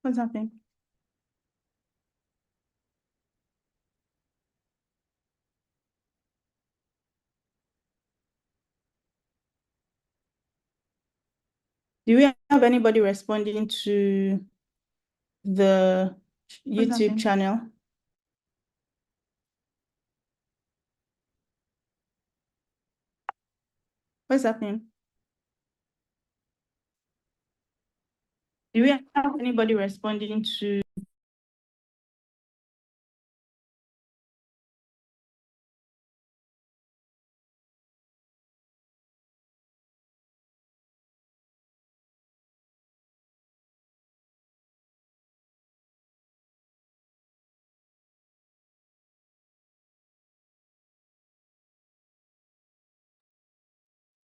What's happening? Do we have anybody responding to the YouTube channel? What's happening? Do we have anybody responding to?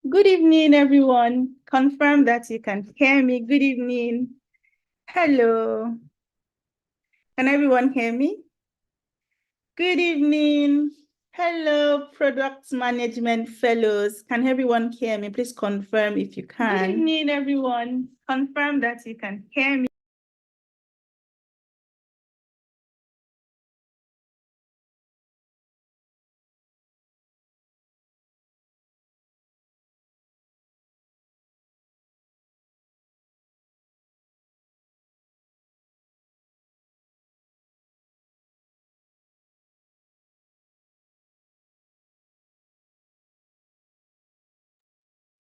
Good evening, everyone. Confirm that you can hear me. Good evening. Hello. Can everyone hear me? Good evening. Hello, Product Management Fellows. Can everyone hear me? Please confirm if you can. Good evening, everyone. Confirm that you can hear me.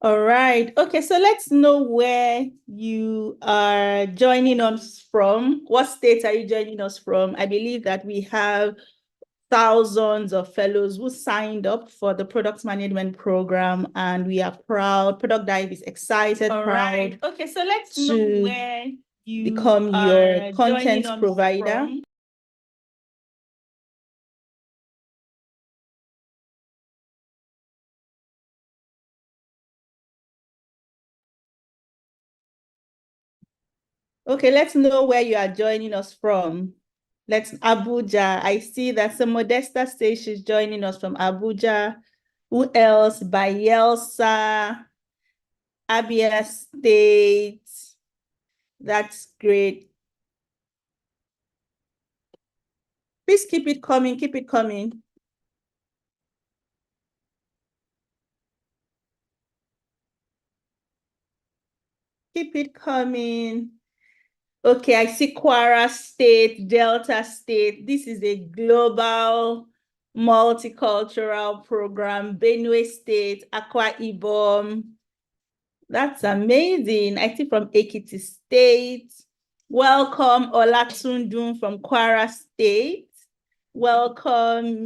All right. Okay, so let's know where you are joining us from. What state are you joining us from? I believe that we have thousands of fellows who signed up for the product management program, and we are proud. ProductDive is excited, proud. Right. Okay, so let's know where you become your content provider. From. Okay, let's know where you are joining us from. Let's Abuja. I see that some Modesta says she's joining us from Abuja. Who else? Bayelsa, Abia State. That's great. Please keep it coming, keep it coming. Keep it coming. Okay, I see Kwara State, Delta State. This is a global multicultural program. Benue State, Akwa Ibom. That's amazing. I see from Ekiti State. Welcome, Olatundun from Kwara State. Welcome,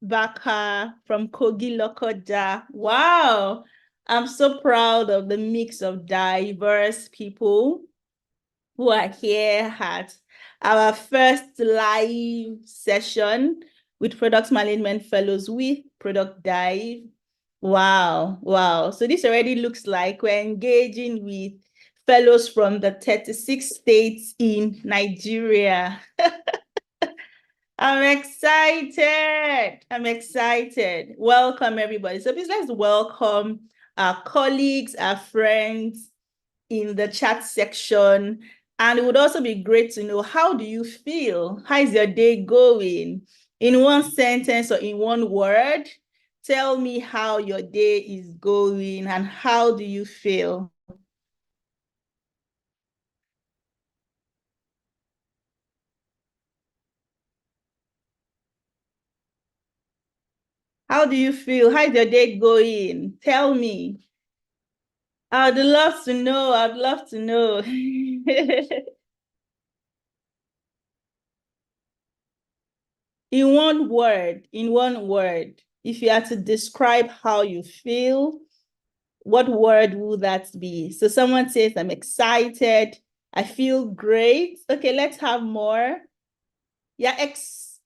Baka from Kogi Lokoja. Wow, I'm so proud of the mix of diverse people who are here at our first live session with Product Management Fellows with ProductDive. Wow, wow. So this already looks like we're engaging with fellows from the 36 states in Nigeria. I'm excited. I'm excited. Welcome, everybody. So please let's welcome our colleagues, our friends in the chat section. And it would also be great to know, how do you feel? How is your day going? In one sentence or in one word, tell me how your day is going and how do you feel? How do you feel? How's your day going? Tell me. I'd love to know. I'd love to know. In one word, if you had to describe how you feel, what word would that be? So someone says, I'm excited. I feel great. Okay, let's have more. Yeah,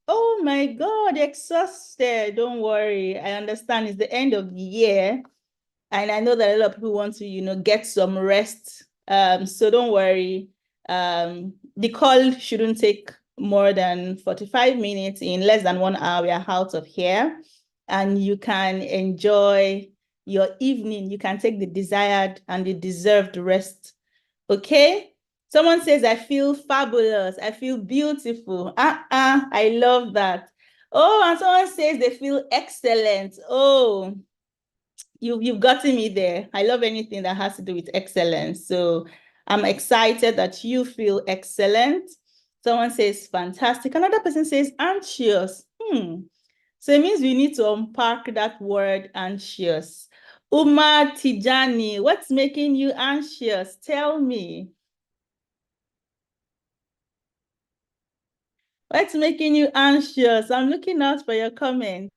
oh my God, exhausted. Don't worry. I understand it's the end of the year. And I know that a lot of people want to, get some rest. So don't worry. The call shouldn't take more than 45 minutes. In less than 1 hour, we are out of here. And you can enjoy your evening. You can take the desired and the deserved rest. Okay? Someone says, I feel fabulous. I feel beautiful. I love that. Oh, and someone says they feel excellent. Oh, you've gotten me there. I love anything that has to do with excellence. So I'm excited that you feel excellent. Someone says fantastic. Another person says anxious. So it means we need to unpack that word anxious. Uma Tijani, what's making you anxious? Tell me. What's making you anxious? I'm looking out for your comment.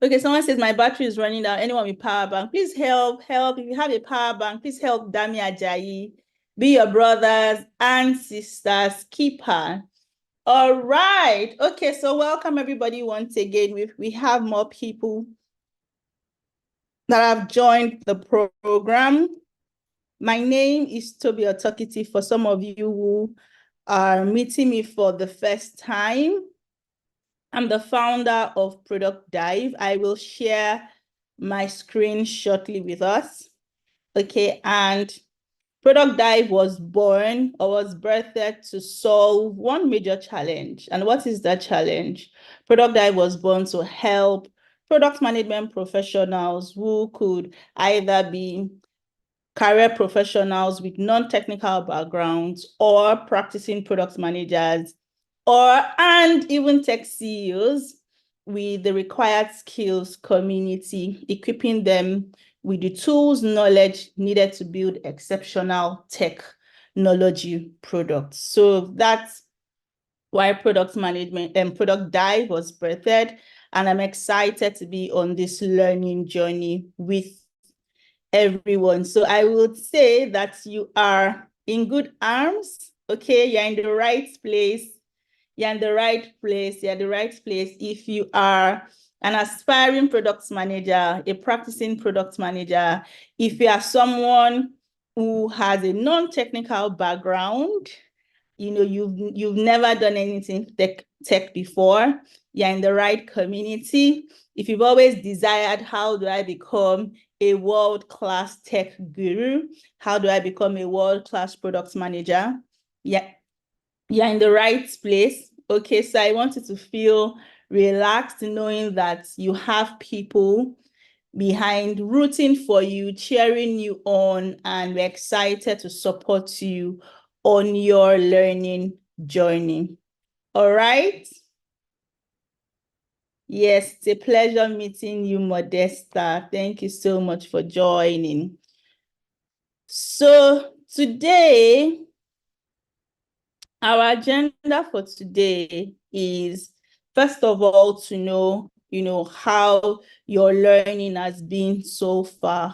Okay, someone says my battery is running out. Anyone with power bank, please help. If you have a power bank, please help Dami Ajayi. Be your brothers and sisters keeper. All right. Okay, so welcome everybody once again. We have more people that have joined the program. My name is Toby Otokiti for some of you who are meeting me for the first time. I'm the founder of ProductDive. I will share my screen shortly with us. Okay, and ProductDive was born or was birthed to solve one major challenge. And what is that challenge? ProductDive was born to help product management professionals who could either be career professionals with non-technical backgrounds or practicing product managers and even tech CEOs with the required skills community, equipping them with the tools, knowledge needed to build exceptional technology products. So that's why product management and ProductDive was birthed. And I'm excited to be on this learning journey with everyone. So I would say that you are in good arms. Okay, you're in the right place. You're in the right place. You're in the right place. If you are an aspiring product manager, a practicing product manager, if you are someone who has a non-technical background, you've never done anything tech before, you're in the right community. If you've always desired, how do I become a world-class tech guru? How do I become a world-class product manager? Yeah, you're in the right place. Okay, so I want you to feel relaxed knowing that you have people behind rooting for you, cheering you on, and we're excited to support you on your learning journey. All right? Yes, it's a pleasure meeting you, Modesta. Thank you so much for joining. So today, our agenda for today is, first of all, to know, how your learning has been so far,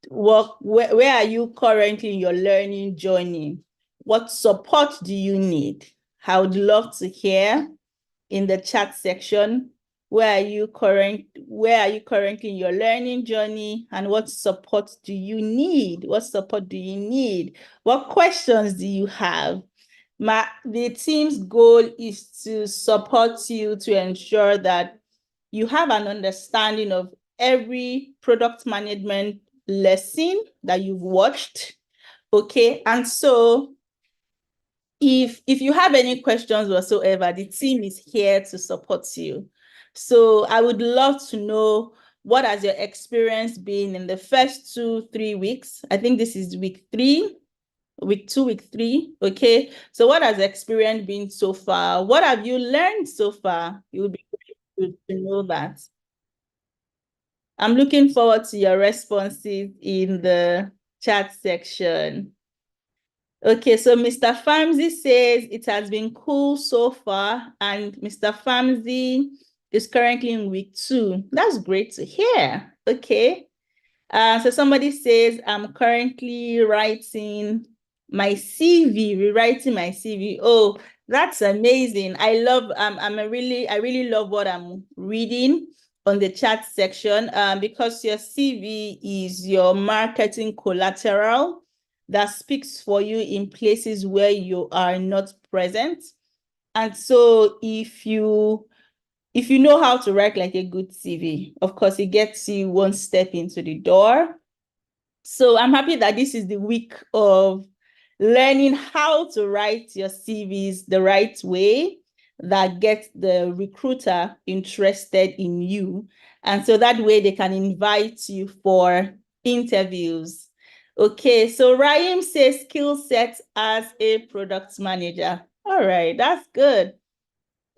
where are you currently in your learning journey? What support do you need? I would love to hear in the chat section. Where are you currently in your learning journey, and what support do you need? What questions do you have? The team's goal is to support you to ensure that you have an understanding of every product management lesson that you've watched. Okay, and so if you have any questions whatsoever, the team is here to support you. So I would love to know, what has your experience been in the first 2-3 weeks? I think this is week 3, week 2, week 3. Okay. So what has the experience been so far? What have you learned so far? It would be great to know that. I'm looking forward to your responses in the chat section. Okay, so Mr. Famzi says it has been cool so far, and Mr. Famzi is currently in week 2. That's great to hear. Okay. So somebody says, I'm currently writing my CV, rewriting my CV. Oh, that's amazing. I really love what I'm reading on the chat section, because your CV is your marketing collateral that speaks for you in places where you are not present. And so if you if you know how to write like a good CV, of course, it gets you one step into the door. So I'm happy that this is the week of learning how to write your CVs the right way that gets the recruiter interested in you. And so that way they can invite you for interviews. Okay, so Raim says skill sets as a product manager. All right, that's good.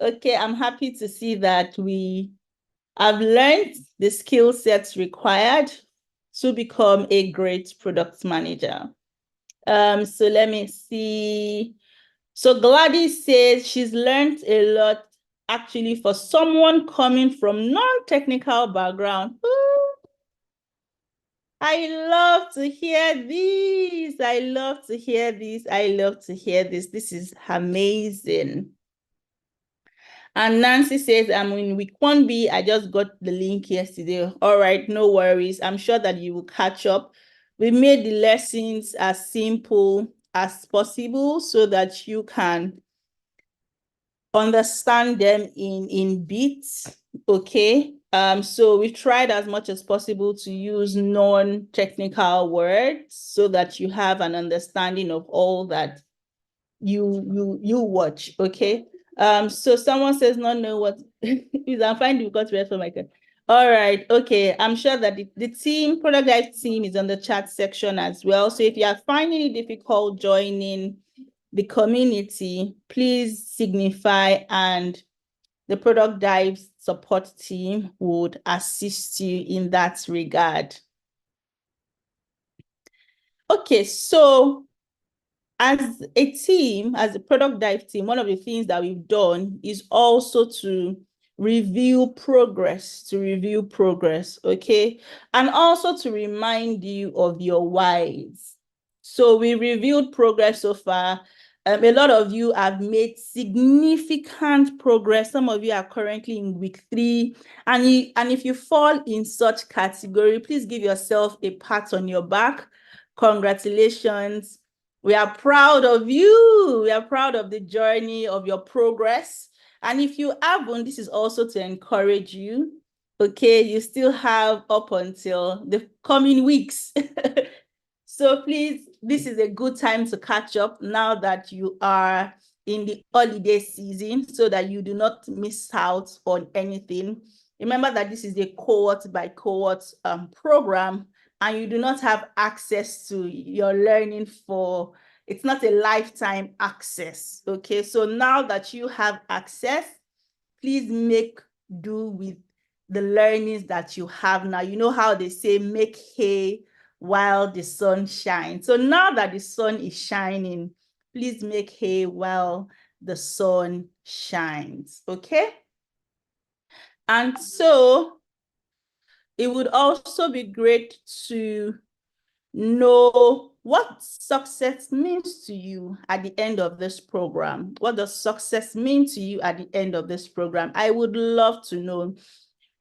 Okay, I'm happy to see that we have learned the skill sets required to become a great product manager. So let me see. So Gladys says she's learned a lot actually for someone coming from non-technical background. Ooh, I love to hear this. I love to hear this. I love to hear this. This is amazing. And Nancy says, I'm in week 1B. I just got the link yesterday. All right, no worries. I'm sure that you will catch up. We made the lessons as simple as possible so that you can understand them in bits. Okay. So we tried as much as possible to use non-technical words so that you have an understanding of all that you watch. Okay. So someone says not know what is. I'm fine because we're from my God. All right, okay. I'm sure that the team, ProductDive team, is on the chat section as well. So if you are finding it difficult joining the community, please signify and the ProductDive support team would assist you in that regard. Okay, so as a team, as a ProductDive team, one of the things that we've done is also to review progress, okay? And also to remind you of your whys. So we reviewed progress so far. A lot of you have made significant progress. Some of you are currently in week 3. And if you fall in such category, please give yourself a pat on your back. Congratulations. We are proud of you. We are proud of the journey of your progress. And if you haven't, this is also to encourage you. Okay, you still have up until the coming weeks. So please, this is a good time to catch up now that you are in the holiday season so that you do not miss out on anything. Remember that this is a cohort by cohort program, and you do not have access to your learning for, it's not a lifetime access. Okay, so now that you have access, please make do with the learnings that you have now. You know how they say make hay while the sun shines. So now that the sun is shining, please make hay while the sun shines. Okay? And so it would also be great to know what success means to you at the end of this program. What does success mean to you at the end of this program? I would love to know.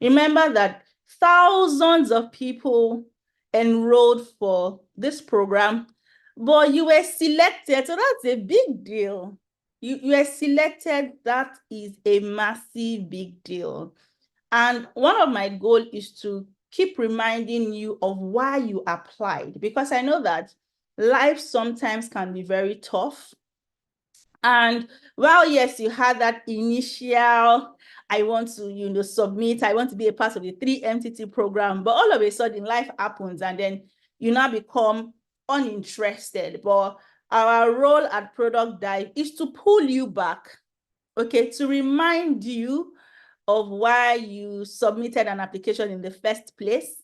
Remember that thousands of people enrolled for this program, but you were selected. So that's a big deal. You were selected. That is a massive big deal. And one of my goals is to keep reminding you of why you applied, because I know that life sometimes can be very tough. And while, yes, you had that initial, I want to, submit, I want to be a part of the 3MTT program, but all of a sudden life happens and then you now become uninterested. But our role at ProductDive is to pull you back, okay, to remind you of why you submitted an application in the first place.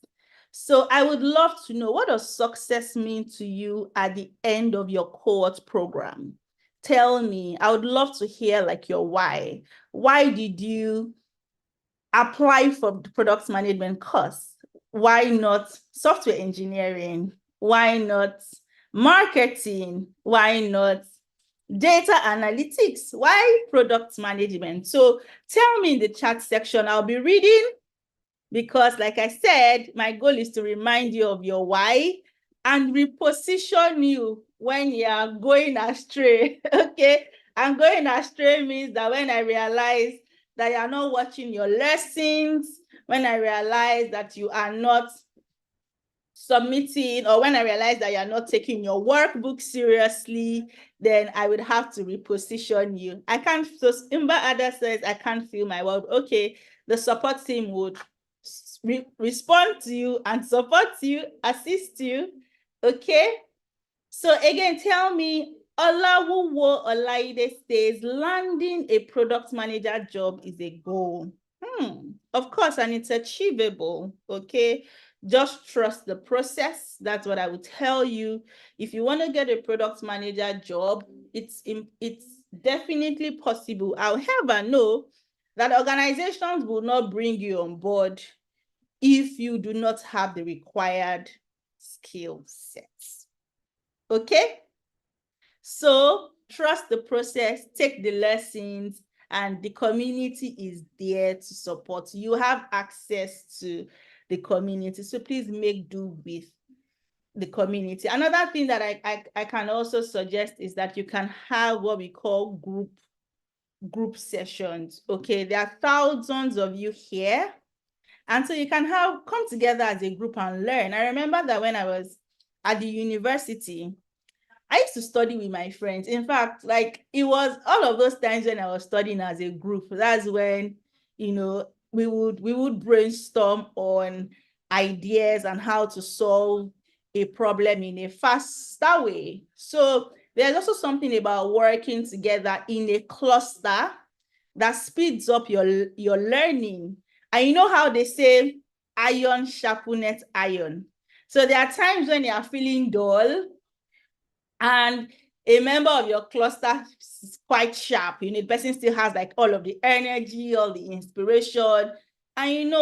So I would love to know, what does success mean to you at the end of your cohort program? Tell me. I would love to hear like your why. Why did you apply for the product management course? Why not software engineering? Why not marketing? Why not data analytics? Why product management? So tell me in the chat section. I'll be reading, because like I said, my goal is to remind you of your why and reposition you when you are going astray. Okay, and going astray means that when I realize that you are not watching your lessons, when I realize that you are not submitting, or when I realize that you're not taking your workbook seriously, then I would have to reposition you. I can't, so Imba Ada says, I can't feel my work. Okay, the support team would respond to you and support you, assist you. Okay, so again, tell me, Olawuwo Olaide says, landing a product manager job is a goal. Of course, and it's achievable, okay? Just trust the process. That's what I would tell you. If you want to get a product manager job, it's definitely possible. However, know that organizations will not bring you on board if you do not have the required skill sets. Okay? So trust the process, take the lessons, and the community is there to support. You have access to the community, so please make do with the community. Another thing that I can also suggest is that you can have what we call group sessions. Okay, there are thousands of you here, and so you can come together as a group and learn. I remember that when I was at the university, I used to study with my friends. In fact, like, it was all of those times when I was studying as a group. That's when, we would brainstorm on ideas and how to solve a problem in a faster way. So there's also something about working together in a cluster that speeds up your learning. And you know how they say iron sharpeneth iron. So there are times when you are feeling dull and a member of your cluster is quite sharp. The person still has like all of the energy, all the inspiration. And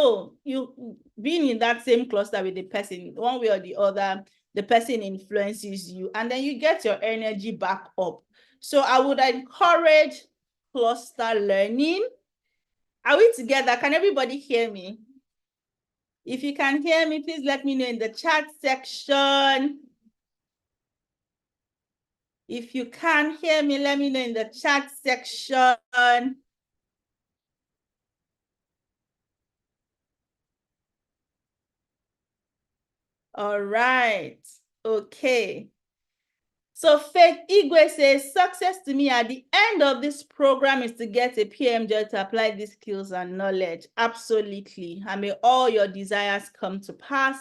you being in that same cluster with the person, one way or the other, the person influences you, and then you get your energy back up. So I would encourage cluster learning. Are we together? Can everybody hear me? If you can hear me, please let me know in the chat section. If you can hear me, let me know in the chat section. All right. Okay. So Faith Igwe says, success to me at the end of this program is to get a PM job to apply these skills and knowledge. Absolutely. And may all your desires come to pass.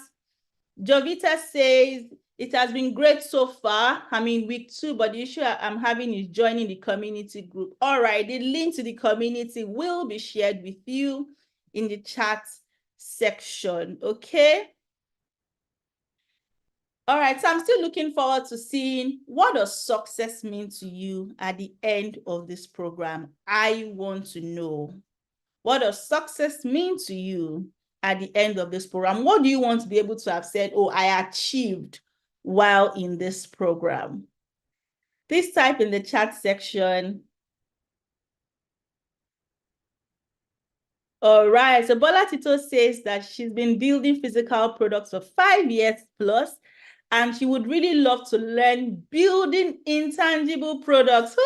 Jovita says, it has been great so far. I'm in week 2, but the issue I'm having is joining the community group. All right, the link to the community will be shared with you in the chat section, okay? All right, so I'm still looking forward to seeing what does success mean to you at the end of this program. I want to know, what does success mean to you at the end of this program? What do you want to be able to have said, oh, I achieved while in this program? Please type in the chat section. All right, so Bola Tito says that she's been building physical products for 5 years plus, and she would really love to learn building intangible products.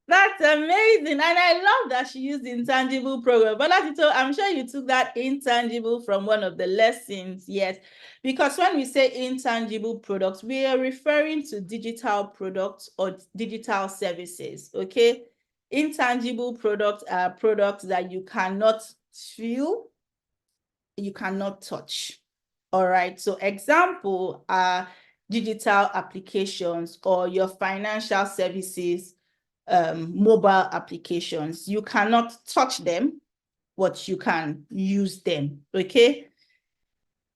That's amazing. And I love that she used the intangible program. But I'm sure you took that intangible from one of the lessons. Yes. Because when we say intangible products, we are referring to digital products or digital services. Okay. Intangible products are products that you cannot feel, you cannot touch. All right. So example are digital applications or your financial services, mobile applications. You cannot touch them, but you can use them. Okay.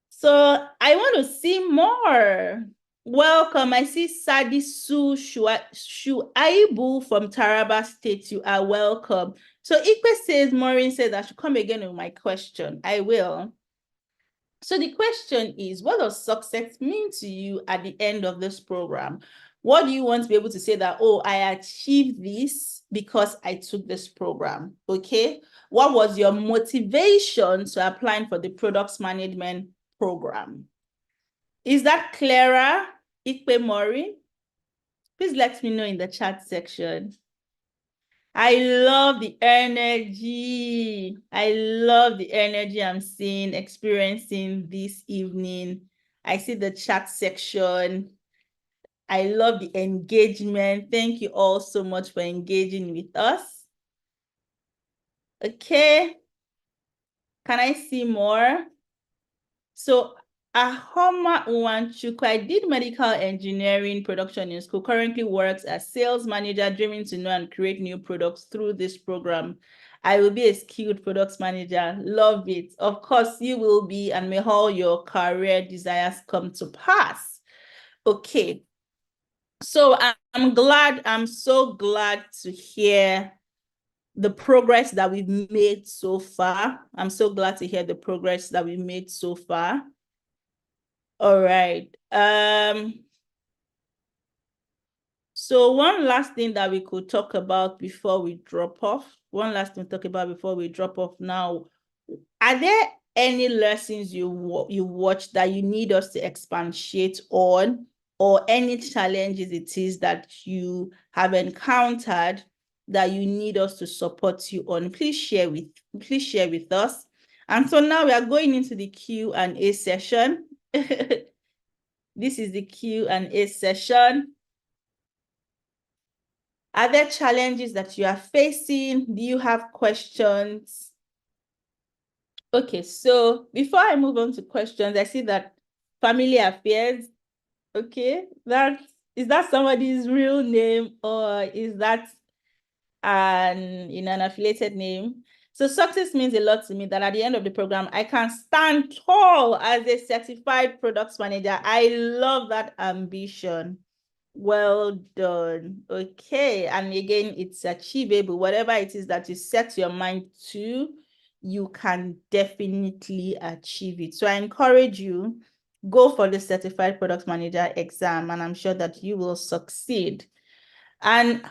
So I want to see more. Welcome. I see Sadisu Shuaibu from Taraba State. You are welcome. So Ikwe says, Maureen says I should come again with my question. I will. So the question is, what does success mean to you at the end of this program? What do you want to be able to say that, oh, I achieved this because I took this program, okay? What was your motivation to applying for the products management program? Is that clearer, Ikpe Mori? Please let me know in the chat section. I love the energy. I love the energy I'm seeing, experiencing this evening. I see the chat section. I love the engagement. Thank you all so much for engaging with us. Okay. Can I see more? So Ahoma Uwanchukwu, I did medical engineering production in school, currently works as sales manager, dreaming to know and create new products through this program. I will be a skilled products manager. Love it. Of course, you will be, and may all your career desires come to pass. Okay. So I'm so glad to hear the progress that we've made so far. I'm so glad to hear the progress that we've made so far. All right. So one last thing that we could talk about before we drop off. One last thing to talk about before we drop off now. Are there any lessons you watch that you need us to expatiate on, or any challenges it is that you have encountered that you need us to support you on? Please share with us. And so now we are going into the Q&A session. This is the Q&A session. Are there challenges that you are facing? Do you have questions? Okay, so before I move on to questions, I see that family affairs. Okay, is that somebody's real name, or is that an affiliated name? So success means a lot to me, that at the end of the program, I can stand tall as a certified products manager. I love that ambition. Well done. Okay. And again, it's achievable. Whatever it is that you set your mind to, you can definitely achieve it. So I encourage you, go for the Certified Product Manager exam, and I'm sure that you will succeed. And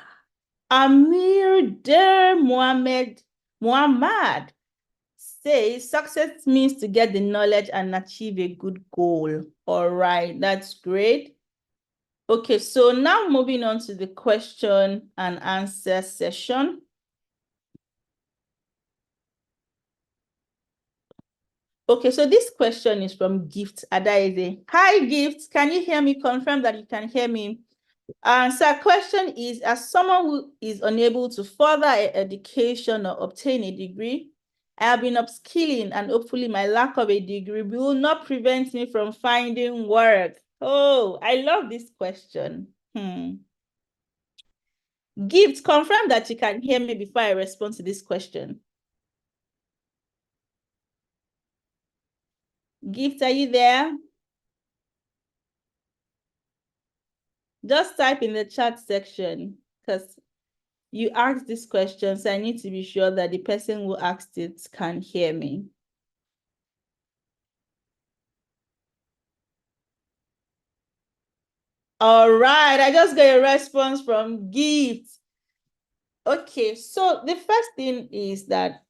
Amir Der Muhammad says success means to get the knowledge and achieve a good goal. All right, that's great. Okay, so now moving on to the question and answer session. Okay, so this question is from Gift Adaeze. Hi, Gift. Can you hear me? Confirm that you can hear me. So our question is, as someone who is unable to further education or obtain a degree, I have been upskilling, and hopefully my lack of a degree will not prevent me from finding work. Oh, I love this question. Gift, confirm that you can hear me before I respond to this question. Gift, are you there? Just type in the chat section, because you asked this question, so I need to be sure that the person who asked it can hear me. All right, I just got a response from Gift. Okay, so the first thing is that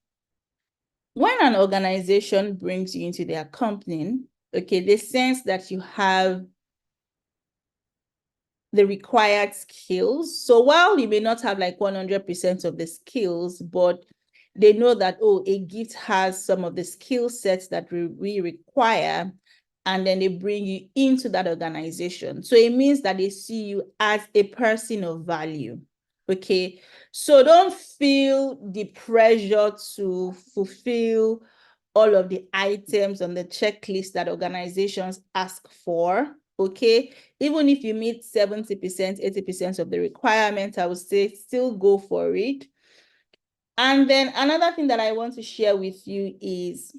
when an organization brings you into their company, okay, they sense that you have the required skills. So while you may not have like 100% of the skills, but they know that, oh, a Gift has some of the skill sets that we require, and then they bring you into that organization. So it means that they see you as a person of value. Okay, so don't feel the pressure to fulfill all of the items on the checklist that organizations ask for. Okay, even if you meet 70%, 80% of the requirements, I would say still go for it. And then another thing that I want to share with you is,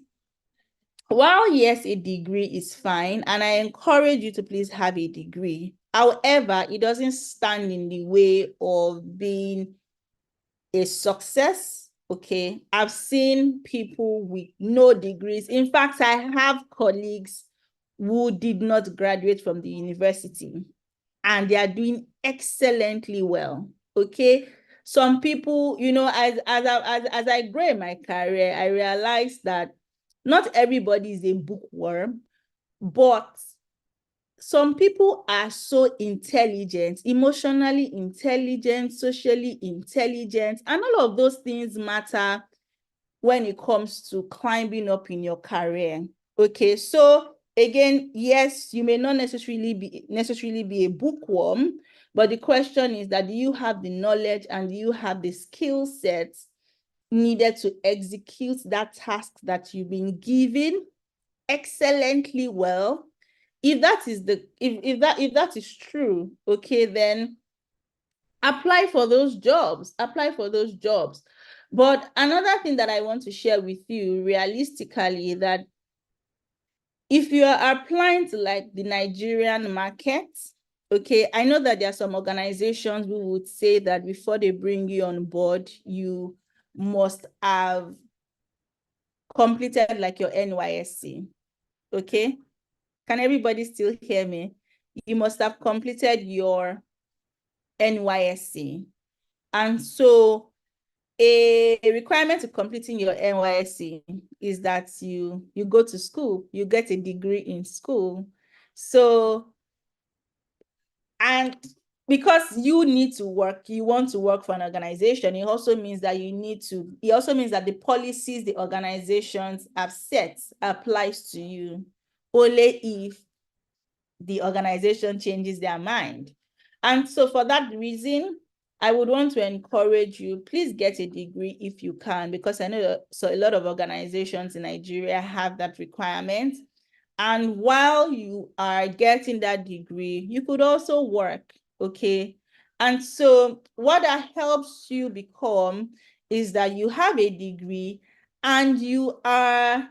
while yes, a degree is fine, and I encourage you to please have a degree. However, it doesn't stand in the way of being a success. Okay, I've seen people with no degrees. In fact, I have colleagues who did not graduate from the university, and they are doing excellently well. Okay, some people, as I grow in my career, I realized that not everybody is a bookworm, but some people are so intelligent, emotionally intelligent, socially intelligent, and all of those things matter when it comes to climbing up in your career. Okay, so again, yes, you may not necessarily be a bookworm, but the question is that do you have the knowledge and do you have the skill sets needed to execute that task that you've been given excellently well? If that is the if that is true, okay, then apply for those jobs. But another thing that I want to share with you realistically, that if you are applying to like the Nigerian market, okay, I know that there are some organizations who would say that before they bring you on board, you must have completed like your NYSC. Okay, can everybody still hear me? You must have completed your NYSC. And so a requirement to completing your NYSC is that you go to school, you get a degree in school. So, and because you need to work, you want to work for an organization, it also means that the policies the organizations have set applies to you only if the organization changes their mind. And so for that reason, I would want to encourage you, please get a degree if you can, because I know so a lot of organizations in Nigeria have that requirement. And while you are getting that degree, you could also work, okay? And so what that helps you become is that you have a degree and you are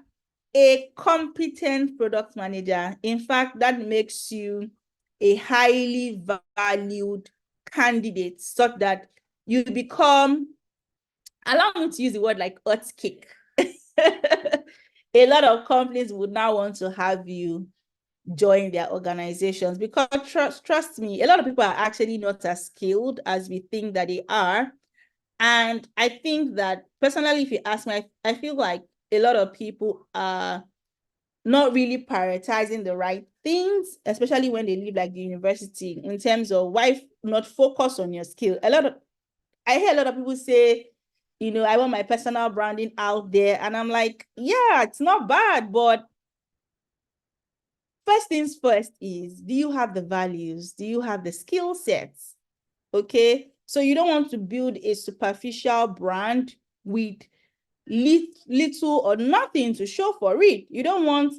a competent product manager. In fact, that makes you a highly valued candidate, such that you become, allow me to use the word like hot cake. A lot of companies would now want to have you join their organizations, because trust me, a lot of people are actually not as skilled as we think that they are. And I think that personally, if you ask me, I feel like a lot of people are not really prioritizing the right things, especially when they leave like the university, in terms of why not focus on your skill. I hear a lot of people say, I want my personal branding out there. And I'm like, yeah, it's not bad, but first things first is, do you have the values? Do you have the skill sets? Okay. So you don't want to build a superficial brand with little or nothing to show for it. You don't want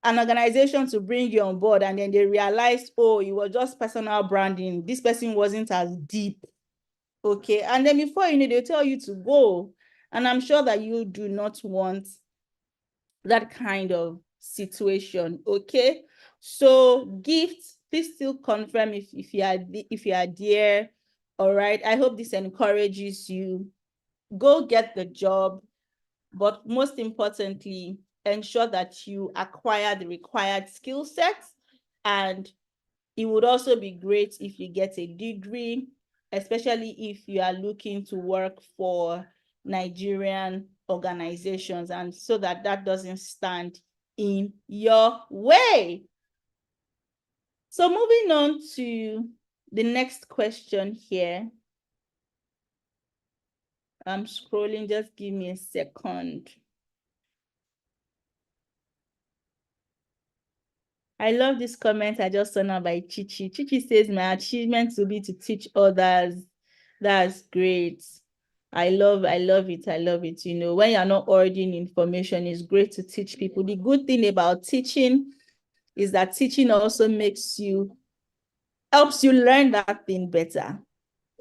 an organization to bring you on board and then they realize, oh, you were just personal branding. This person wasn't as deep. Okay. And then before you know, they'll tell you to go. And I'm sure that you do not want that kind of situation. Okay. So gifts, please still confirm if you are there. All right. I hope this encourages you. Go get the job, but most importantly, ensure that you acquire the required skill sets. And it would also be great if you get a degree, especially if you are looking to work for Nigerian organizations, and so that doesn't stand in your way. So moving on to the next question here. I'm scrolling, just give me a second. I love this comment I just saw now by Chichi. Chichi says, my achievement will be to teach others. That's great. I love it. I love it. When you're not hoarding information, it's great to teach people. The good thing about teaching is that teaching also helps you learn that thing better.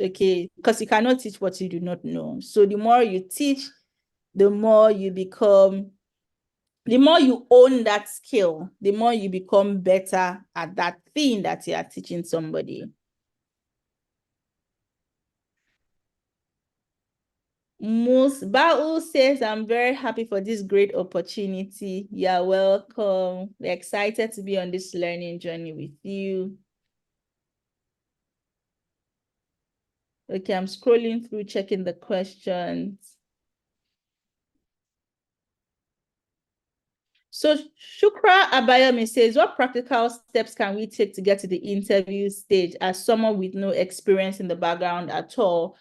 Okay, because you cannot teach what you do not know. So the more you teach, the more you own that skill, the more you become better at that thing that you are teaching somebody. Musbao says, I'm very happy for this great opportunity. You're welcome. We're excited to be on this learning journey with you. Okay, I'm scrolling through, checking the questions. So Shukra Abayomi says, what practical steps can we take to get to the interview stage as someone with no experience in the background at all?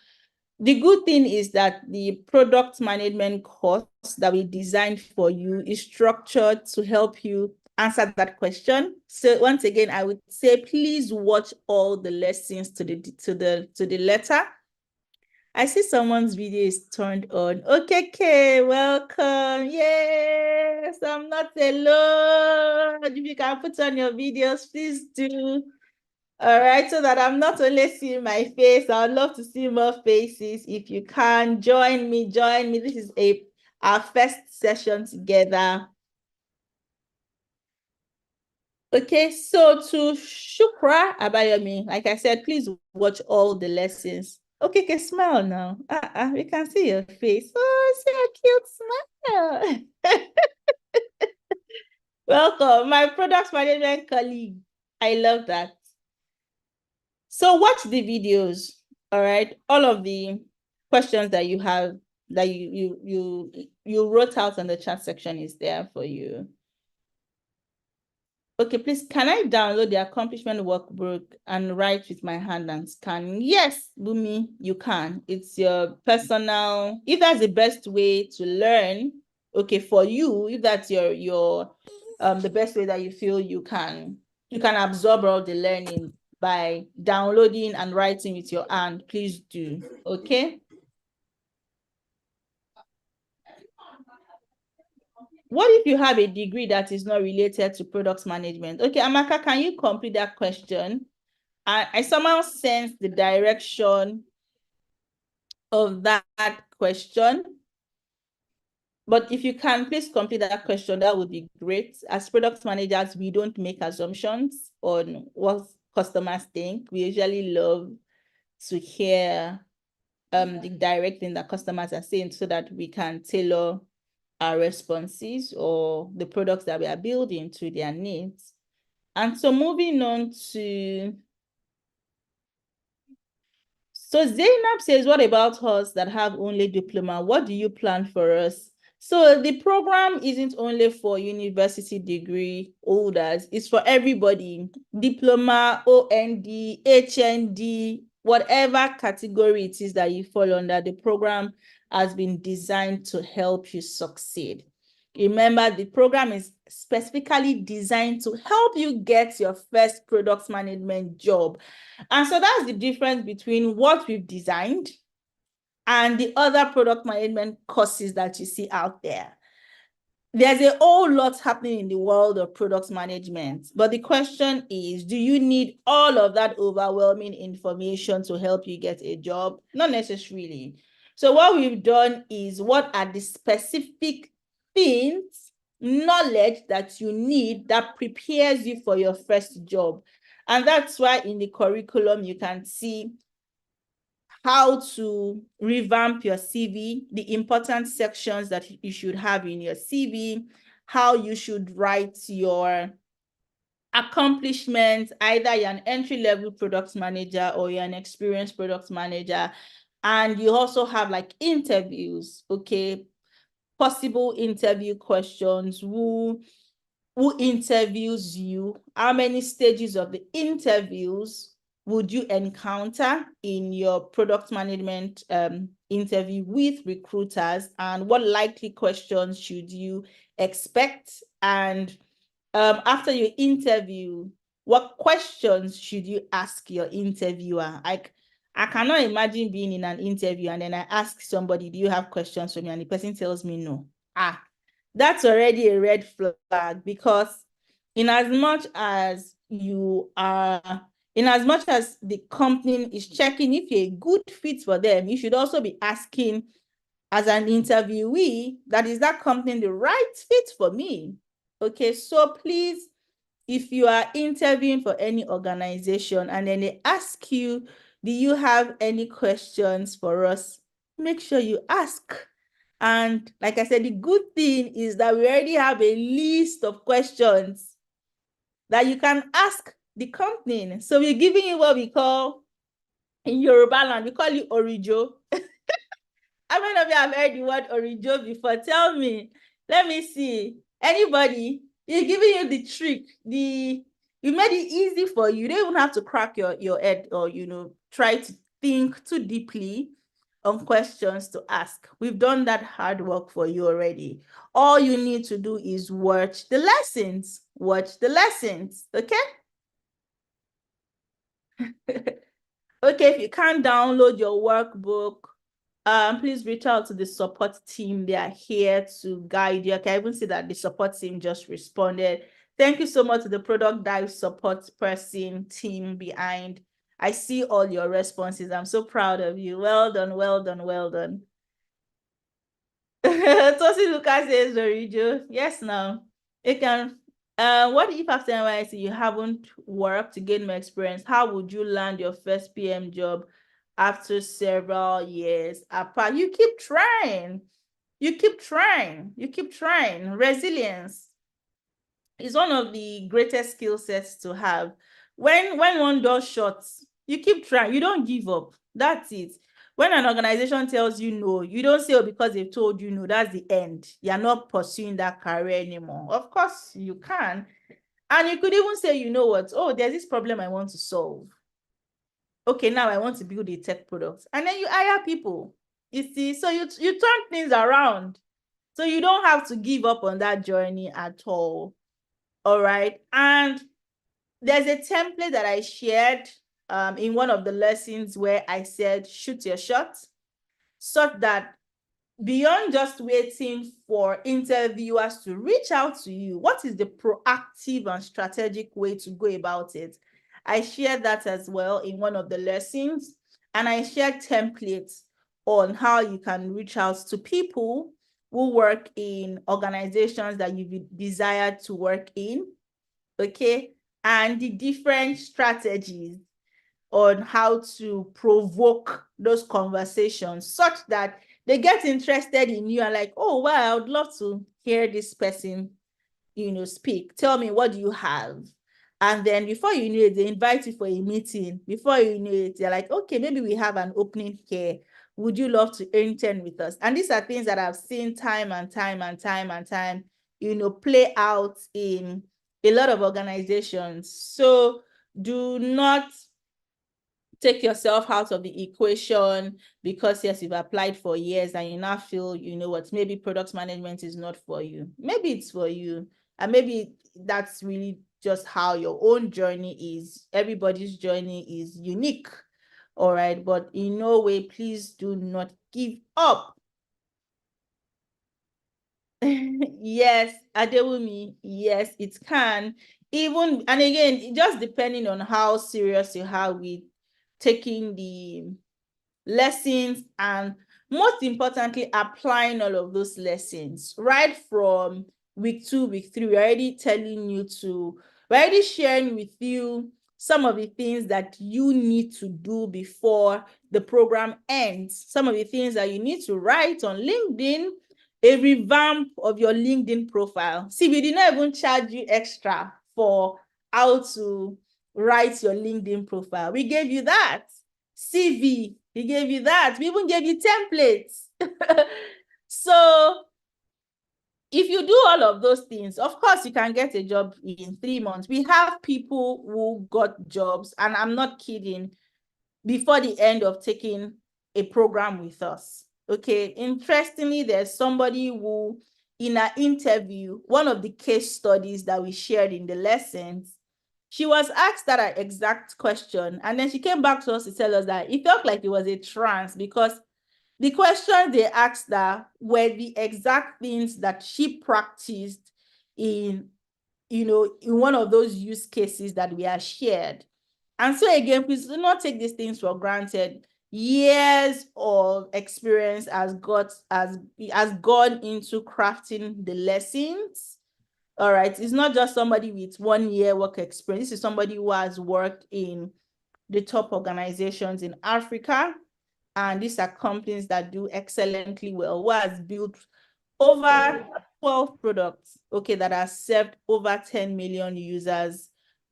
The good thing is that the product management course that we designed for you is structured to help you answer that question. So once again, I would say, please watch all the lessons to the letter. I see someone's video is turned on. Okay, Kay, welcome. Yes, I'm not alone. If you can put on your videos, please do. All right, so that I'm not only seeing my face, I would love to see more faces. If you can, join me, join me. This is our first session together. Okay, so to Shukra Abayomi, like I said, please watch all the lessons. Okay, okay, smile now. We can see your face. Oh, see a cute smile. Welcome, my product management colleague. I love that. So watch the videos, all right? All of the questions that you have that you wrote out on the chat section is there for you. Okay, please, can I download the accomplishment workbook and write with my hand and scan? Yes, Bumi, you can. It's your personal, if that's the best way to learn, okay, for you, if that's your the best way that you feel you can absorb all the learning by downloading and writing with your hand, please do, okay? What if you have a degree that is not related to product management? Okay, Amaka, can you complete that question? I somehow sense the direction of that question. But if you can, please complete that question. That would be great. As product managers, we don't make assumptions on what customers think. We usually love to hear the direct thing that customers are saying so that we can tailor our responses or the products that we are building to their needs. And so moving on to, so Zainab says, what about us that have only diploma? What do you plan for us? So the program isn't only for university degree holders, it's for everybody. Diploma, OND, HND, whatever category it is that you fall under, the program has been designed to help you succeed. Remember, the program is specifically designed to help you get your first product management job. And so that's the difference between what we've designed and the other product management courses that you see out there. There's a whole lot happening in the world of product management, but the question is, do you need all of that overwhelming information to help you get a job? Not necessarily. So what we've done is, what are the specific things, knowledge that you need that prepares you for your first job? And that's why in the curriculum, you can see how to revamp your CV, the important sections that you should have in your CV, how you should write your accomplishments, either you're an entry-level product manager or you're an experienced product manager. And you also have like interviews, okay? Possible interview questions, who interviews you, how many stages of the interviews would you encounter in your product management interview with recruiters, and what likely questions should you expect? And after your interview, what questions should you ask your interviewer? I cannot imagine being in an interview and then I ask somebody, do you have questions for me? And the person tells me no. That's already a red flag, because in as much as the company is checking if you're a good fit for them, you should also be asking as an interviewee, that is that company the right fit for me? Okay, so please, if you are interviewing for any organization and then they ask you, do you have any questions for us? Make sure you ask. And like I said, the good thing is that we already have a list of questions that you can ask the company. So we're giving you what we call, in Yoruba land, we call it Orijo. How many of you have heard the word Orijo before? Tell me. Let me see. Anybody, you're giving you the trick. We made it easy for you. You don't even have to crack your head or try to think too deeply on questions to ask. We've done that hard work for you already. All you need to do is watch the lessons. Watch the lessons, okay? Okay, if you can't download your workbook, please reach out to the support team. They are here to guide you. Okay, I even see that the support team just responded. Thank you so much to the ProductDive support person team behind. I see all your responses. I'm so proud of you. Well done, well done, well done. Tosi Lucas says, Dorijo. Yes, now. You can. What if after NYC you haven't worked to gain more experience? How would you land your first PM job after several years apart? You keep trying. You keep trying. You keep trying. Resilience is one of the greatest skill sets to have. When one door shuts, you keep trying. You don't give up. That's it. When an organization tells you no, you don't say, oh, because they've told you no, that's the end. You're not pursuing that career anymore. Of course, you can. And you could even say, you know what? Oh, there's this problem I want to solve. Okay, now I want to build a tech product. And then you hire people. You see, so you turn things around. So you don't have to give up on that journey at all. All right. And there's a template that I shared in one of the lessons where I said, shoot your shot, such that beyond just waiting for interviewers to reach out to you, what is the proactive and strategic way to go about it? I shared that as well in one of the lessons, and I shared templates on how you can reach out to people who work in organizations that you desire to work in, okay? And the different strategies on how to provoke those conversations such that they get interested in you and like, oh, wow, I would love to hear this person, speak. Tell me, what do you have? And then before you know it, they invite you for a meeting. Before you know it, they're like, okay, maybe we have an opening here. Would you love to intern with us? And these are things that I've seen time and time and time and time, play out in a lot of organizations. So do not take yourself out of the equation because yes, you've applied for years and you now feel, you know what, maybe product management is not for you. Maybe it's for you. And maybe that's really just how your own journey is. Everybody's journey is unique. All right. But in no way, please do not give up. Yes, Adewumi, yes, it can. Even, and again, just depending on how serious you are with taking the lessons and most importantly, applying all of those lessons right from week 2, week 3. We're already we're already sharing with you some of the things that you need to do before the program ends, some of the things that you need to write on LinkedIn, a revamp of your LinkedIn profile. See, we did not even charge you extra for how to write your LinkedIn profile. We gave you that. CV, we gave you that. We even gave you templates. So if you do all of those things, of course, you can get a job in 3 months. We have people who got jobs, and I'm not kidding, before the end of taking a program with us. Okay. Interestingly, there's somebody who, in an interview, one of the case studies that we shared in the lessons, she was asked that exact question. And then she came back to us to tell us that it felt like it was a trance because the questions they asked her were the exact things that she practiced in, in one of those use cases that we have shared. And so again, please do not take these things for granted. Years of experience has gone into crafting the lessons. All right. It's not just somebody with 1 year work experience. This is somebody who has worked in the top organizations in Africa. And these are companies that do excellently well, who has built over 12 products, okay, that have served over 10 million users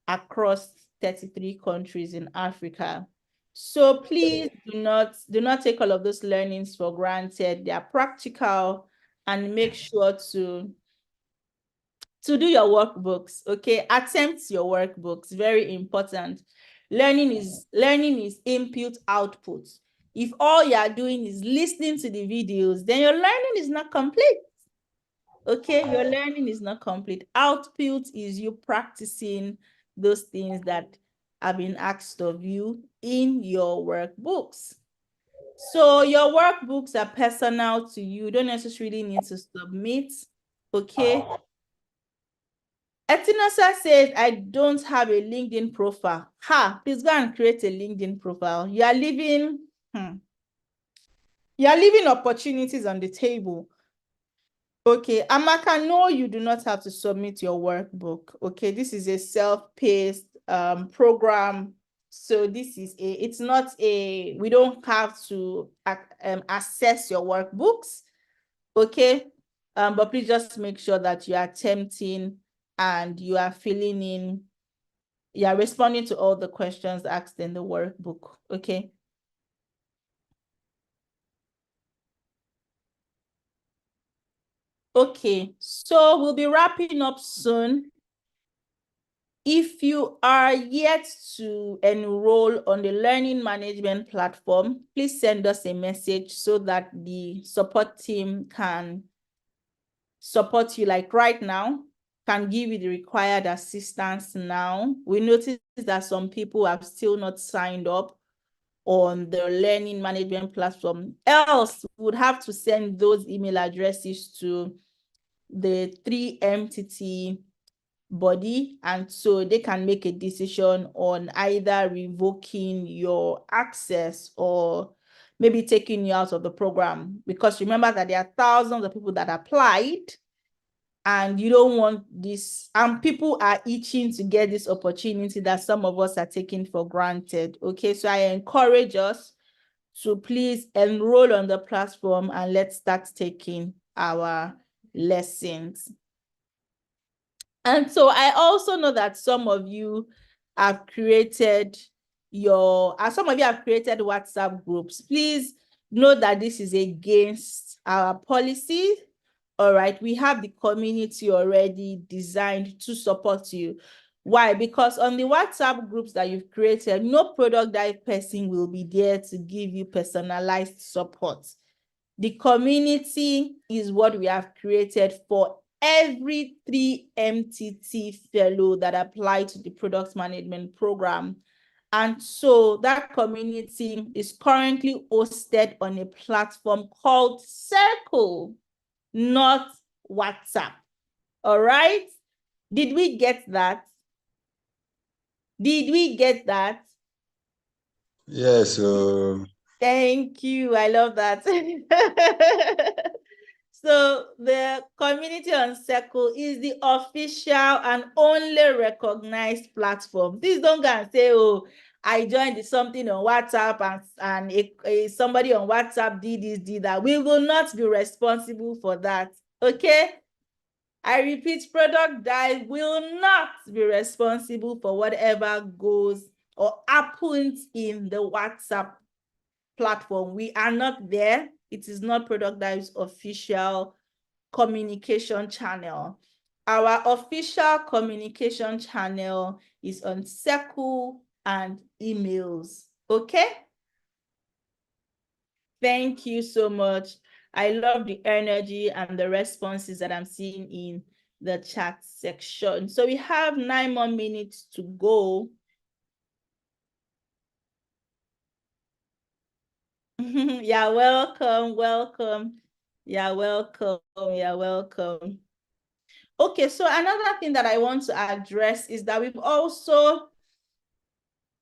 across 33 countries in Africa. So please do not take all of those learnings for granted. They are practical, and make sure to to do your workbooks, okay? Attempt your workbooks, very important. Learning is input output. If all you are doing is listening to the videos, then your learning is not complete. Okay, your learning is not complete. Output is you practicing those things that have been asked of you in your workbooks. So your workbooks are personal to you. You don't necessarily need to submit. Okay. Etinosa says, I don't have a LinkedIn profile. Please go and create a LinkedIn profile. You are leaving opportunities on the table. Okay, Amaka, no, you do not have to submit your workbook. Okay, this is a self-paced program. So it's not we don't have to assess your workbooks. Okay, but please just make sure that you are attempting and you are filling in, you are responding to all the questions asked in the workbook. Okay. Okay, so we'll be wrapping up soon. If you are yet to enroll on the learning management platform, please send us a message so that the support team can support you, like right now, can give you the required assistance now. We noticed that some people have still not signed up on the learning management platform. Else, we would have to send those email addresses to the 3MTT body, and so they can make a decision on either revoking your access or maybe taking you out of the program, because remember that there are thousands of people that applied and you don't want this, and people are itching to get this opportunity that some of us are taking for granted. Okay, so I encourage us to please enroll on the platform and let's start taking our lessons. And so I also know that some of you have created WhatsApp groups. Please know that this is against our policy. All right, we have the community already designed to support you. Why? Because on the WhatsApp groups that you've created, no ProductDive person will be there to give you personalized support. The community is what we have created for every 3MTT fellow that apply to the product management program. And so that community is currently hosted on a platform called Circle, not WhatsApp. All right? Did we get that? Did we get that? Yes. Thank you. I love that. So the community on Circle is the official and only recognized platform. Please don't go and say, oh, I joined something on WhatsApp and somebody on WhatsApp did this, did that. We will not be responsible for that. Okay? I repeat, ProductDive will not be responsible for whatever goes or happens in the WhatsApp platform. We are not there. It is not ProductDive's official communication channel. Our official communication channel is on Circle and emails. Okay? Thank you so much. I love the energy and the responses that I'm seeing in the chat section. So we have 9 more minutes to go. You're welcome, welcome. You're welcome, you're welcome. Okay, so another thing that I want to address is that we've also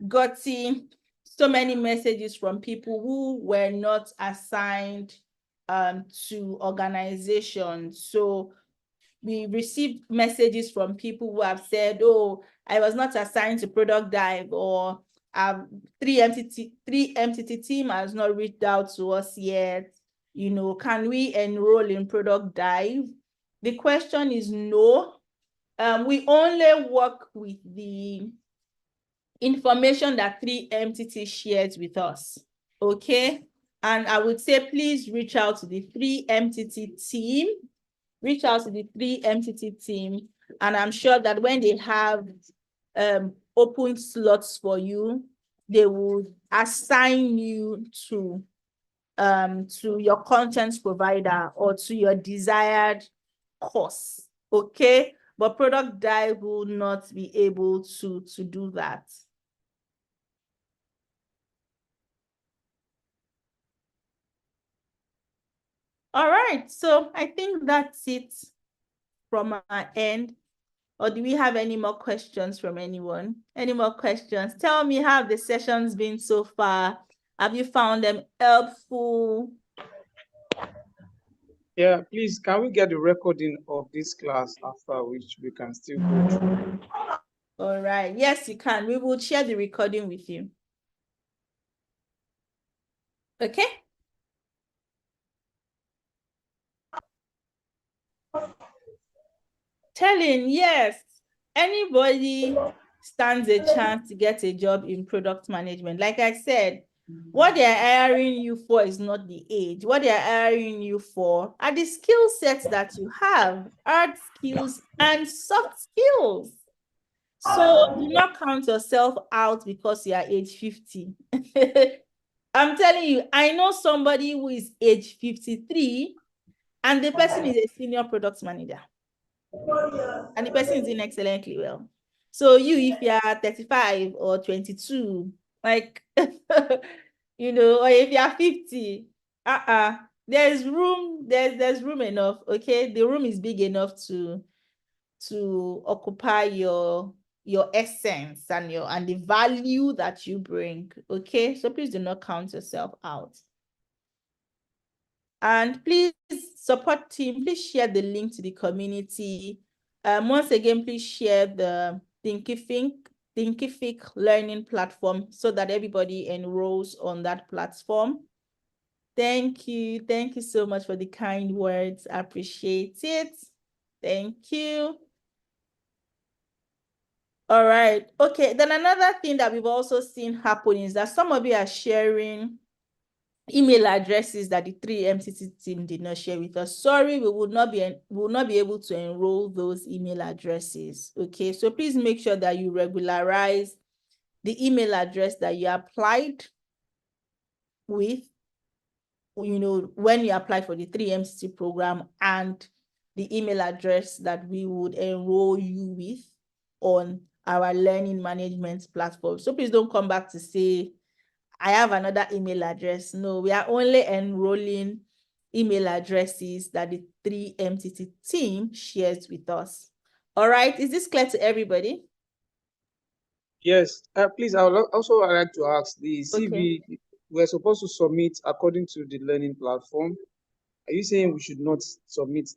gotten so many messages from people who were not assigned to organizations. So we received messages from people who have said, oh, I was not assigned to ProductDive, or 3MTT team has not reached out to us yet. You know, can we enroll in ProductDive? The question is no. We only work with the information that 3MTT shares with us. Okay? And I would say, please reach out to the 3MTT team. Reach out to the 3MTT team And I'm sure that when they have open slots for you, they will assign you to your content provider or to your desired course. Okay, but ProductDive will not be able to do that. All right, so I think that's it from our end. Or do we have any more questions from anyone? Any more questions? Tell me, how have the sessions been so far? Have you found them helpful? Yeah, please, can we get the recording of this class after which we can still go through? All right. Yes, you can. We will share the recording with you. Okay? Telling, yes. Anybody stands a chance to get a job in product management. Like I said, what they're hiring you for is not the age. What they're hiring you for are the skill sets that you have, hard skills and soft skills. So do not count yourself out because you are age 50. I'm telling you, I know somebody who is age 53 and the person is a senior product manager. And the person is doing excellently well. So you, if you are 35 or 22, like, you know, or if you are 50, there's room, there's room enough, okay? The room is big enough to occupy your essence and the value that you bring, okay? So please do not count yourself out. And please support team, please share the link to the community. Once again, please share the Thinkific learning platform so that everybody enrolls on that platform. Thank you. Thank you so much for the kind words. I appreciate it. Thank you. All right. Okay. Then another thing that we've also seen happen is that some of you are sharing email addresses that the 3MCT team did not share with us. Sorry, we will not be able to enroll those email addresses. Okay. So please make sure that you regularize the email address that you applied with, you know, when you apply for the 3MCT program, and the email address that we would enroll you with on our learning management platform. So please don't come back to say, I have another email address. No, we are only enrolling email addresses that the 3MCT team shares with us. All right, is this clear to everybody? Yes, please, I would also like to ask, the CV Okay. we're supposed to submit according to the learning platform. Are you saying we should not submit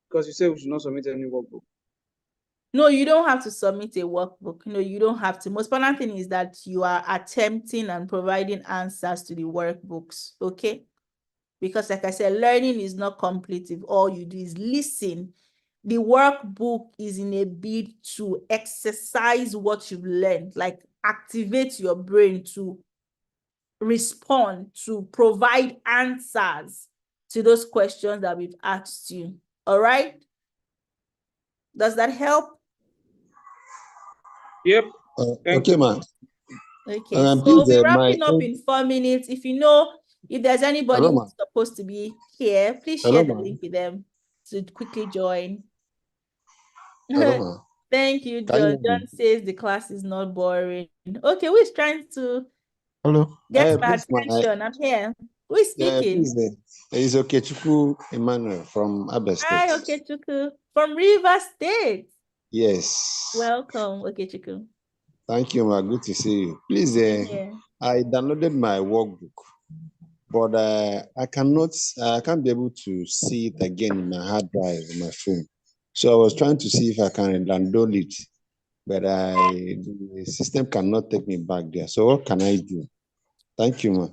because you said we should not submit any workbook? No, you don't have to submit a workbook. No, you don't have to. Most important thing is that you are attempting and providing answers to the workbooks, okay? Because like I said, learning is not complete if all you do is listen. The workbook is in a bid to exercise what you've learned, like activate your brain to respond, to provide answers to those questions that we've asked you. All right? Does that help? Yep. Thank Okay, you. man. Okay, so Please, we'll be my wrapping up in 4 minutes. If you know, if there's anybody hello, man. who's supposed to be here, please share Hello, the man. link with them to quickly join. Hello, man. Thank you, Can you John. hear me? John says the class is not boring. Okay, who is trying to Hello. get my Please, attention? I'm here. Who is speaking? please, it's Okechukwu Emmanuel from Abia Hi, State. Okechukwu. From River State. Yes. Welcome, Okechukwu. Thank you, ma. Good to see you. Please, Same here. I downloaded my workbook, but I can't be able to see it again in my hard drive on my phone. So I was trying to see if I can download it, but the system cannot take me back there. So what can I do? Thank you, ma.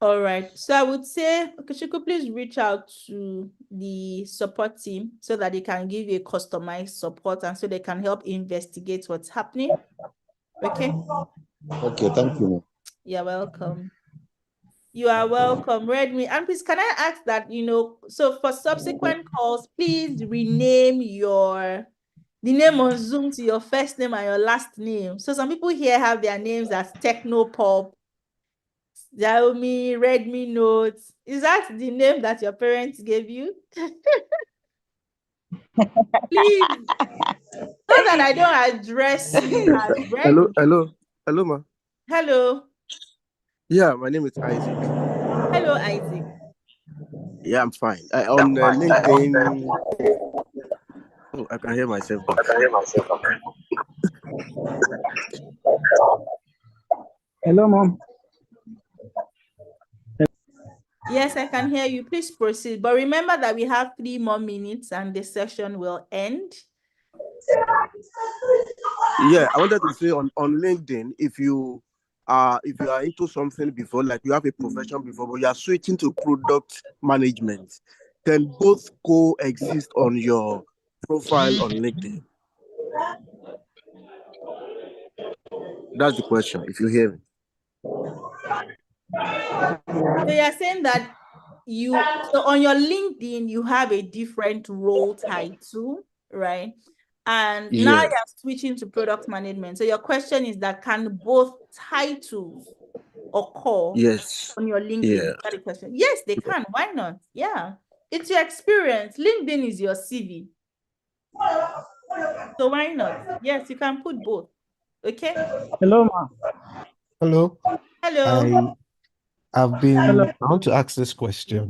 All right. So I would say, Okechukwu, please reach out to the support team so that they can give you a customized support and so they can help investigate what's happening. Okay. Okay, thank you, ma. You're welcome. You are welcome, Redmi. And please, can I ask that, you know, so for subsequent calls, please rename your the name on Zoom to your first name and your last name. So some people here have their names as Technopop, Xiaomi, Redmi Note. Is that the name that your parents gave you? Please, so that I don't address you as Redmi. Hello, ma. Hello. Yeah, my name is Isaac. Hello, Isaac. Yeah, I'm fine. On LinkedIn. Oh, I can hear myself. Hello, mom. Yes, I can hear you. Please proceed. But remember that we have 3 more minutes and the session will end. Yeah, I wanted to say on LinkedIn, if you are into something before, like you have a profession before, but you are switching to product management, can both coexist on your profile on LinkedIn? That's the question, if you hear me. So you're saying that so on your LinkedIn, you have a different role title, right? And now Yes. you're switching to product management. So your question is that can both titles occur Yes. on your LinkedIn? Yeah. Is that the question? Yes, they can. Why not? Yeah. It's your experience. LinkedIn is your CV. So why not? Yes, you can put both. Okay. Hello, ma. Hello. Hello. I want to ask this question.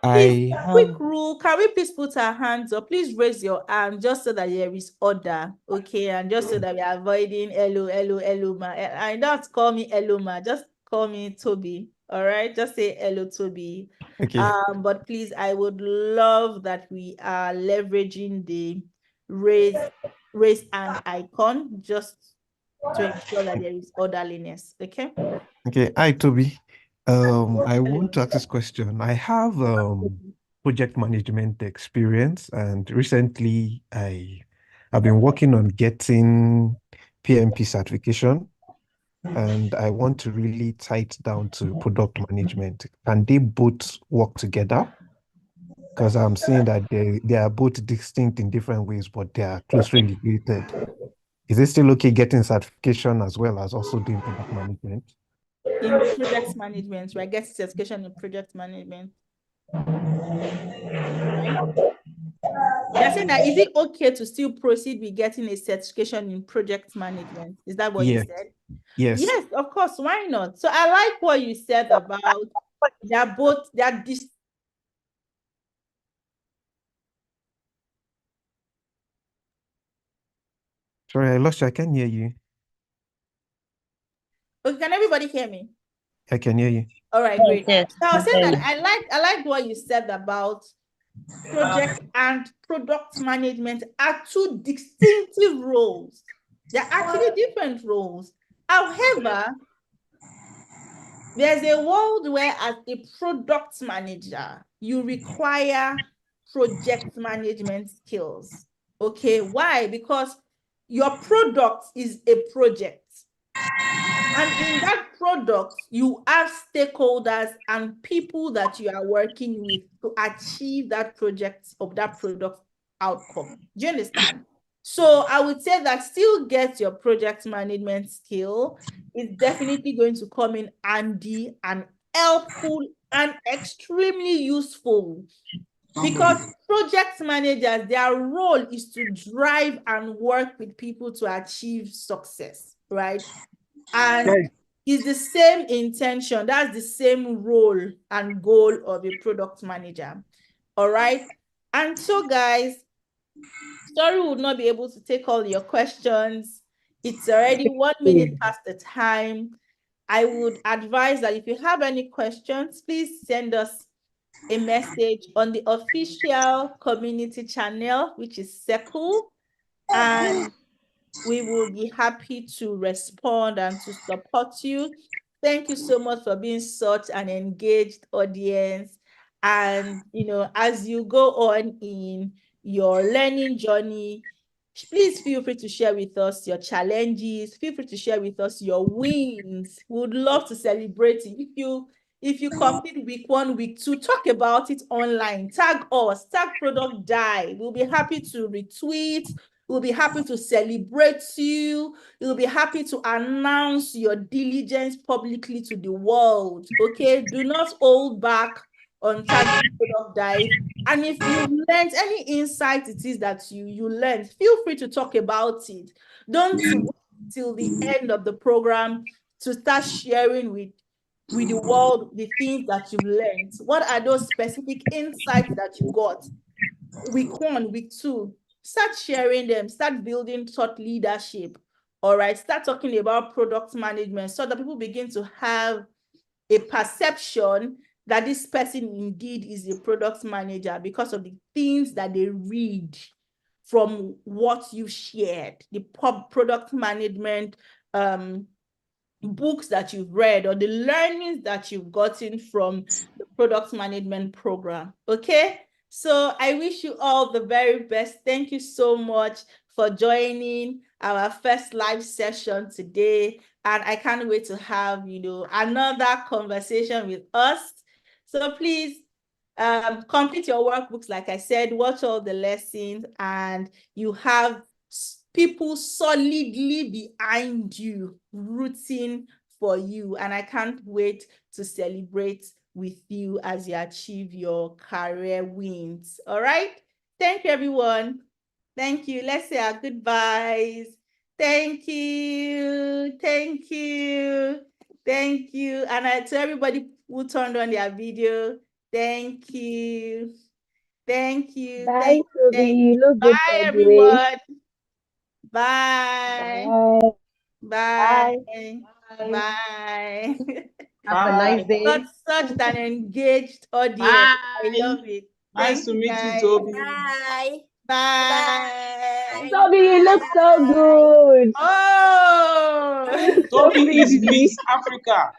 I Quick have rule, can we please put our hands up? Please raise your hand just so that there is order, okay? And just so that we are avoiding Eluma. And don't call me Eluma, just call me Toby, all right? Just say hello, Toby. okay. But please, I would love that we are leveraging the raise hand icon just to ensure that there is orderliness, okay? Okay. Hi, Toby. I want to Hello. ask this question. I have project management experience, and recently I've been working on getting PMP certification, and I want to really tie it down to product management. Can they both work together? Because I'm seeing that they are both distinct in different ways, but they are closely related. Is it still okay getting certification as well as also doing product management? In project management, right? Get certification in project management, right? You're saying that is it okay to still proceed with getting a certification in project management? Is that what you Yes. said? Yes. Yes, of course. Why not? So I like what you said about they're this. Sorry, I lost you. I can hear you. Okay, can everybody hear me? I can hear you. All right, great. Yes, So I was saying yes. that I like what you said about project and product management are 2 distinctive roles. They're actually different roles. However, there's a world where as a product manager, you require project management skills. Okay, why? Because your product is a project. And in that product, you have stakeholders and people that you are working with to achieve that project of that product outcome. Do you understand? So I would say that still get your project management skill is definitely going to come in handy and helpful and extremely useful because project managers, their role is to drive and work with people to achieve success, right? And it's the same intention. That's the same role and goal of a product manager. All right. And so, guys, sorry, we would not be able to take all your questions. It's already 1 minute past the time. I would advise that if you have any questions, please send us a message on the official community channel, which is Circle, and we will be happy to respond and to support you. Thank you so much for being such an engaged audience. And, as you go on in your learning journey, please feel free to share with us your challenges. Feel free to share with us your wins. We would love to celebrate it. If you complete week 1, week 2, talk about it online. Tag us, tag ProductDive. We'll be happy to retweet, We'll be happy to celebrate you. We'll be happy to announce your diligence publicly to the world. Okay, do not hold back on targeted product dive. And if you've learned any insight it is that you learned, feel free to talk about it. Don't wait till the end of the program to start sharing with the world the things that you've learned. What are those specific insights that you got? Week 1, week 2, start sharing them, start building thought leadership. All right, start talking about product management so that people begin to have a perception that this person indeed is a product manager because of the things that they read from what you shared, the product management books that you've read or the learnings that you've gotten from the product management program. Okay, so I wish you all the very best. Thank you so much for joining our first live session today, and I can't wait to have another conversation with us. So please complete your workbooks, like I said, watch all the lessons, and you have people solidly behind you, rooting for you. And I can't wait to celebrate with you as you achieve your career wins. All right. Thank you, everyone. Thank you. Let's say our goodbyes. Thank you. Thank you. Thank you. And to everybody who turned on their video, thank you. Thank you. Bye, Toby. Thank You you. look good, Bye, by the way. everyone. Bye. Bye. Bye. Bye. Bye. Have a nice day. Such an engaged audience. I Bye. love it. Nice Thank to you, meet you, guys. Toby. Bye. Bye. Toby, you look so Bye. good. Oh, Toby is Toby, Miss Africa.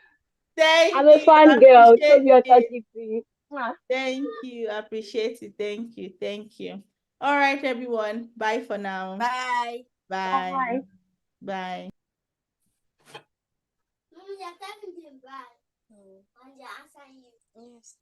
I'm thank a you. fan girl. Appreciate Toby, I'll touch it. it to you. Mwah. Thank you. Appreciate it. Thank you. Thank you. All right, everyone. Bye for now. Bye. Bye. Bye. Bye. Mommy, you're talking to bad. I'm answering you. Yes.